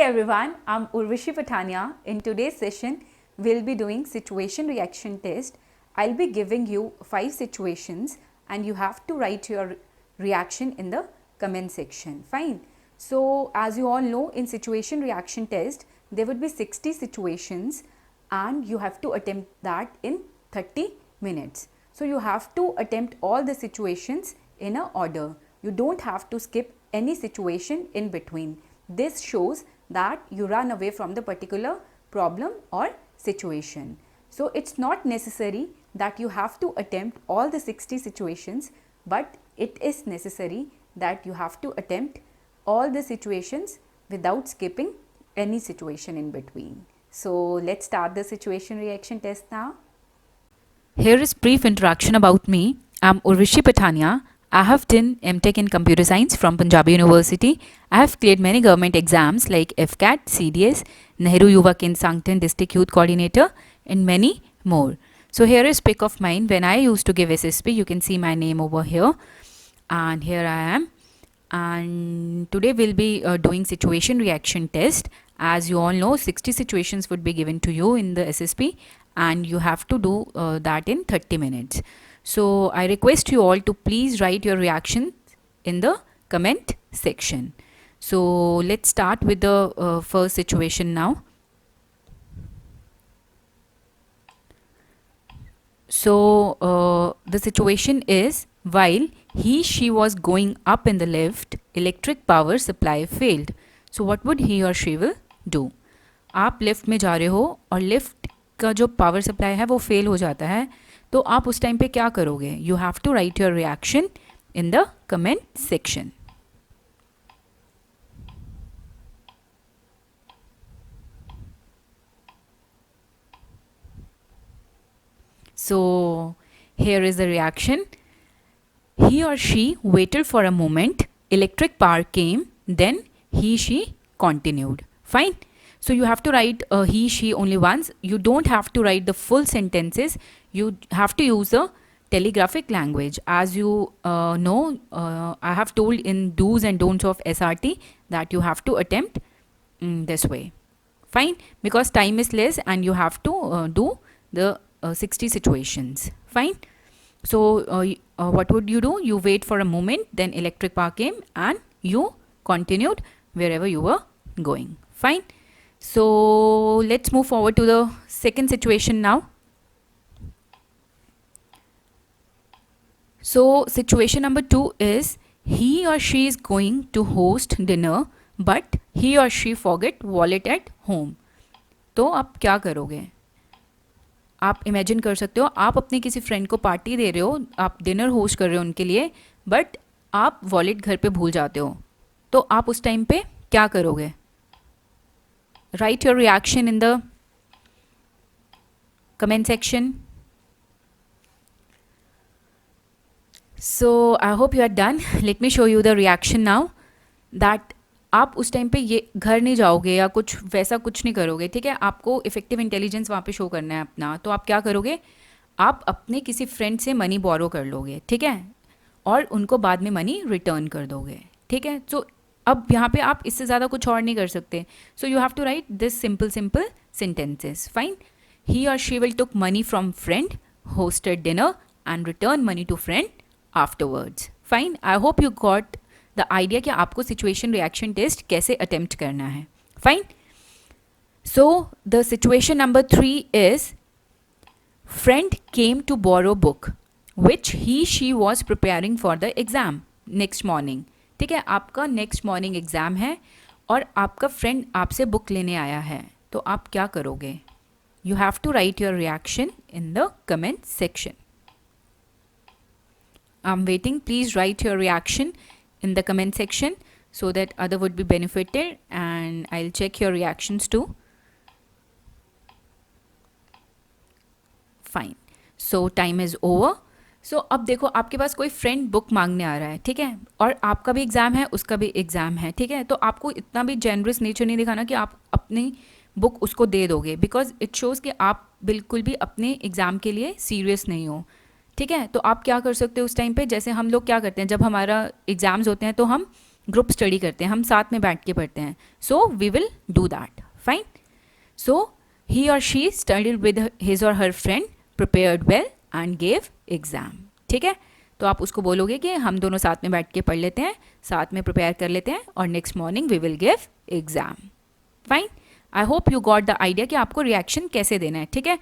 everyone, I'm Urvashi Patania. In today's session, we'll be doing situation reaction test. I'll be giving you 5 situations and you have to write your reaction in the comment section. Fine. So as you all know, in situation reaction test, there would be 60 situations and you have to attempt that in 30 minutes. So you have to attempt all the situations in a order. You don't have to skip any situation in between. This shows that you run away from the particular problem or situation. So it's not necessary that you have to attempt all the 60 situations, but it is necessary that you have to attempt all the situations without skipping any situation in between. So let's start the situation reaction test now. Here is brief introduction about me. I'm Urvashi Patania. I have done MTech in Computer Science from Punjab University. I have cleared many government exams like FCAT, CDS, Nehru Yuva Kendra Sancton District Youth Coordinator and many more. So here is pic of mine when I used to give SSP. You can see my name over here and here I am. And today we'll be doing situation reaction test. As you all know, 60 situations would be given to you in the SSP and you have to do that in 30 minutes. So I request you all to please write your reaction in the comment section. So let's start with the first situation now. So the situation is, while she was going up in the lift, electric power supply failed. So what would he or she will do? आप lift में जा रहे हो और lift का जो power supply है वो फेल हो जाता है, तो आप उस टाइम पे क्या करोगे? You have to write your reaction in the comment section. So here is the reaction. He or she waited for a moment, electric power came, then she continued. Fine. So you have to write he, she only once. You don't have to write the full sentences. You have to use the telegraphic language. As you know, I have told in do's and don'ts of SRT that you have to attempt this way. Fine. Because time is less and you have to do the 60 situations. Fine. So what would you do? You wait for a moment, then electric power came and you continued wherever you were going. Fine. So let's move forward to the second situation now. So situation number 2 is, he or she is going to host dinner but he or she forget wallet at home. तो आप क्या करोगे? आप imagine कर सकते हो, आप अपने किसी फ्रेंड को पार्टी दे रहे हो, आप डिनर होस्ट कर रहे हो उनके लिए, बट आप वॉलेट घर पे भूल जाते हो, तो आप उस टाइम पे क्या करोगे? Write your reaction in the comment section. So I hope you are done. Let me show you the reaction now. That आप उस टाइम पे ये घर नहीं जाओगे या कुछ वैसा कुछ नहीं करोगे, ठीक है? आपको इफेक्टिव इंटेलिजेंस वहाँ पे शो करना है अपना. तो आप क्या करोगे? आप अपने किसी फ्रेंड से मनी बोरो कर लोगे, ठीक है? और उनको बाद में मनी रिटर्न कर दोगे, ठीक है? सो अब यहाँ पे आप इससे ज़्यादा कुछ और नहीं कर सकते. So you have to write this simple sentences. Fine. He और she will took money from friend, hosted dinner and return money to friend afterwards. Fine. I hope you got the idea कि आपको situation reaction test कैसे attempt करना है. Fine. So the situation number 3 is, friend came to borrow book which he she was preparing for the exam next morning. ठीक है, आपका next morning exam है और आपका फ्रेंड आपसे बुक लेने आया है, तो आप क्या करोगे? You have to write your reaction in the comment section. I am waiting. Please write your reaction in the comment section so that other would be benefited and I'll check your reactions too. Fine. So time is over. So अब देखो, आपके पास कोई friend book मांगने आ रहा है, ठीक है? और आपका भी एग्ज़ाम है, उसका भी एग्ज़ाम है, ठीक है? तो आपको इतना भी जेनरस नेचर नहीं दिखाना कि आप अपनी बुक उसको दे दोगे, बिकॉज इट शोज़ कि आप बिल्कुल भी अपने एग्ज़ाम के लिए सीरियस नहीं हो, ठीक है? तो आप क्या कर सकते हो उस टाइम पे? जैसे हम लोग क्या करते हैं, जब हमारा एग्ज़ाम्स होते हैं तो हम ग्रुप स्टडी करते हैं, हम साथ में बैठ के पढ़ते हैं. So we will do that. Fine. So he और she studied with his or her friend, prepared well and gave exam. ठीक है, तो आप उसको बोलोगे कि हम दोनों साथ में बैठ के पढ़ लेते हैं, साथ में प्रिपेयर कर लेते हैं और next morning we will give exam. Fine. I hope you got the idea कि आपको रिएक्शन कैसे देना है. ठीक है,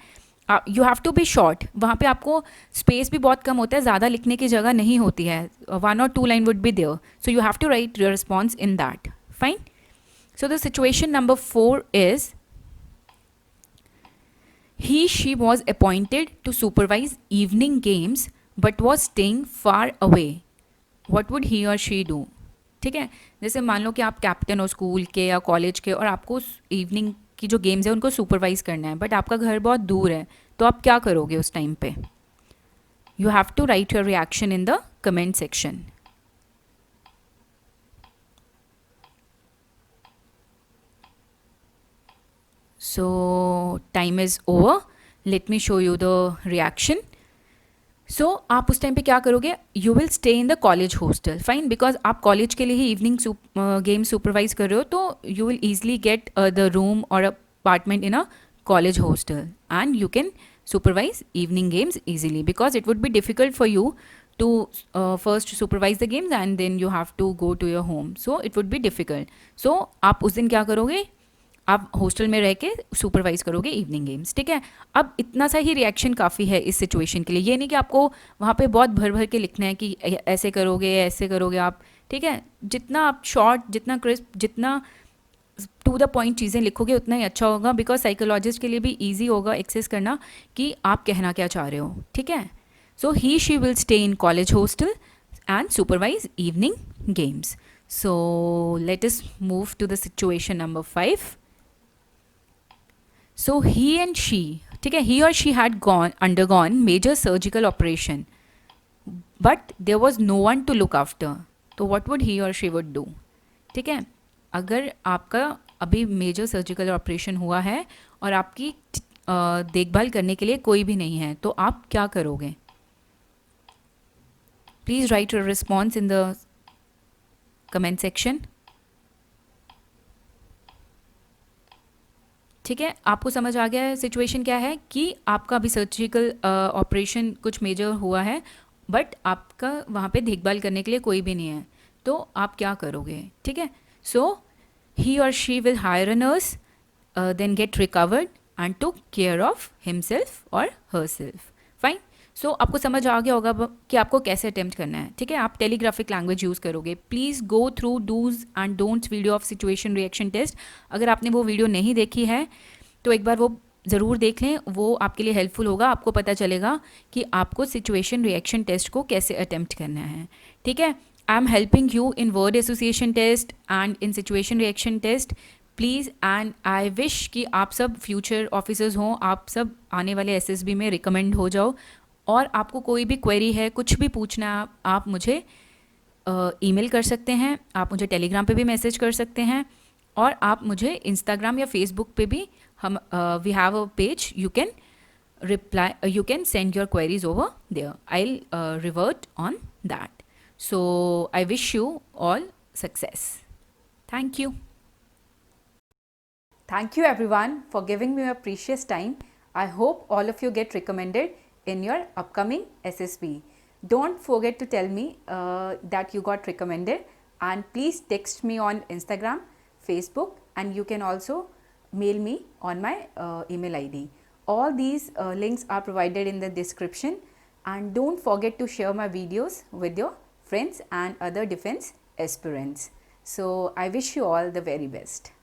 you have to be short. वहाँ पे आपको स्पेस भी बहुत कम होता है, ज़्यादा लिखने की जगह नहीं होती है. 1 or 2 line would be there, so you have to write your response in that. Fine. So the situation number 4 is she was appointed to supervise evening games but was staying far away. What would he or she do? ठीक है, जैसे मान लो कि आप captain हो school के या college के और आपको इवनिंग की जो गेम्स है उनको सुपरवाइज करना है, बट आपका घर बहुत दूर है, तो आप क्या करोगे उस टाइम पे? You have to write your reaction in the comment section. So time is over. Let me show you the reaction. So आप उस टाइम पे क्या करोगे? You will stay in the college hostel. Fine, because आप college के लिए ही evening game supervise कर रहे हो, तो you will easily get the room or apartment in a college hostel and you can supervise evening games easily, because it would be difficult for you to first supervise the games and then you have to go to your home. So it would be difficult. So आप उस दिन क्या करोगे? आप hostel में रह के supervise करोगे इवनिंग गेम्स. ठीक है, अब इतना सा ही रिएक्शन काफ़ी है इस सिचुएशन के लिए. ये नहीं कि आपको वहाँ पे बहुत भर भर के लिखना है कि ऐसे करोगे आप. ठीक है, जितना आप शॉर्ट, जितना क्रिस्प, जितना टू द पॉइंट चीज़ें लिखोगे उतना ही अच्छा होगा, बिकॉज साइकोलॉजिस्ट के लिए भी ईजी होगा एक्सेस करना कि आप कहना क्या चाह रहे हो. ठीक है, so he she will stay in college hostel and supervise evening games. So let us move to the situation number 5. So he and she, ठीक है, he or she had undergone major surgical operation, but there was no one to look after. तो what would he or she would do? ठीक है, अगर आपका अभी major surgical operation हुआ है और आपकी देखभाल करने के लिए कोई भी नहीं है, तो आप क्या करोगे? Please write your response in the comment section. ठीक है, आपको समझ आ गया है सिचुएशन क्या है कि आपका अभी सर्जिकल ऑपरेशन कुछ मेजर हुआ है, बट आपका वहाँ पे देखभाल करने के लिए कोई भी नहीं है, तो आप क्या करोगे? ठीक है, सो ही और she will hire a nurse, then get recovered and to care of himself और हरसेल्फ. फाइन. सो आपको समझ आ गया होगा कि आपको कैसे अटेम्प्ट करना है. ठीक है, आप टेलीग्राफिक लैंग्वेज यूज़ करोगे. Please go through dos and don'ts video of situation reaction test. अगर आपने वो वीडियो नहीं देखी है तो एक बार वो ज़रूर देख लें, वो आपके लिए हेल्पफुल होगा. आपको पता चलेगा कि आपको सिचुएशन रिएक्शन टेस्ट को कैसे अटेम्प्ट करना है. ठीक है, I am helping you in word association test and in situation reaction test. Please, and I wish कि आप सब फ्यूचर ऑफिसर्स हों, आप सब आने वाले एसएसबी में रिकमेंड हो जाओ. और आपको कोई भी क्वेरी है, कुछ भी पूछना है, आप मुझे ईमेल कर सकते हैं, आप मुझे टेलीग्राम पे भी मैसेज कर सकते हैं, और आप मुझे इंस्टाग्राम या फेसबुक पे भी हम we have a page, you can reply, you can send your queries over there. I'll revert on that. So I wish you all success. Thank you. Thank you everyone for giving me your precious time. I hope all of you get recommended in your upcoming SSB. Don't forget to tell me that you got recommended, and please text me on Instagram, Facebook, and you can also mail me on my email ID. All these links are provided in the description, and don't forget to share my videos with your friends and other defense aspirants. So I wish you all the very best.